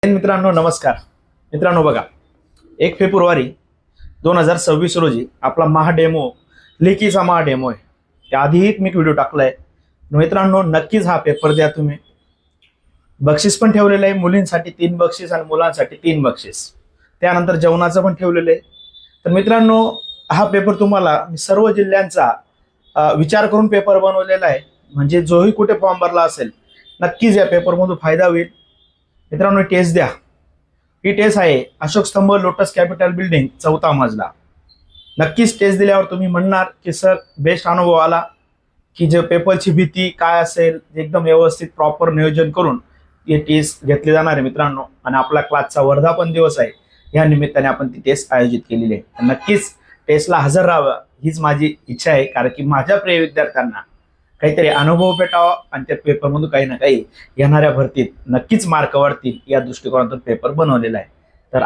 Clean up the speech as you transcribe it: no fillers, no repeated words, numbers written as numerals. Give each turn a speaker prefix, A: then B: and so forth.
A: मित्रांनो नमस्कार. मित्रांनो बघा, 1 फेब्रुवारी 2026 रोजी आपला महाडेमो लेखीचा महाडेमो आहे. त्याआधीही मी एक व्हिडिओ टाकलाय. मित्रांनो नक्कीच हा पेपर द्या तुम्ही. बक्षीस पण ठेवलेलं आहे, मुलींसाठी 3 बक्षीस आणि मुलांसाठी 3 बक्षीस. त्यानंतर जेवणाचं पण ठेवलेलं आहे. तर मित्रांनो हा पेपर तुम्हाला मी सर्व जिल्ह्यांचा विचार करून पेपर बनवलेला आहे. म्हणजे जोही कुठे फॉर्म भरला असेल नक्कीच या पेपरमधून फायदा होईल. मित्रांनो टेस्ट द्या. ही टेस्ट आहे अशोक स्तंभ लोटस कॅपिटल बिल्डिंग 4था मजला. नक्कीच टेस्ट दिल्यावर तुम्ही म्हणणार की सर बेस्ट अनुभव आला, की जे पेपरची भीती काय असेल एकदम व्यवस्थित प्रॉपर नियोजन करून ती टेस्ट घेतली जाणार आहे मित्रांनो. आणि आपला क्लासचा वर्धापन दिवस आहे, या निमित्ताने आपण ती टेस्ट आयोजित केलेली आहे. नक्कीच टेस्टला हजर राहावं हीच माझी इच्छा आहे, कारण की माझ्या प्रिय विद्यार्थ्यांना काहीतरी अनुभव भेटावा आणि त्या पेपरमधून काही ना काही येणाऱ्या भरतीत नक्कीच मार्क वाढतील या दृष्टिकोनातून पेपर बनवलेला आहे. तर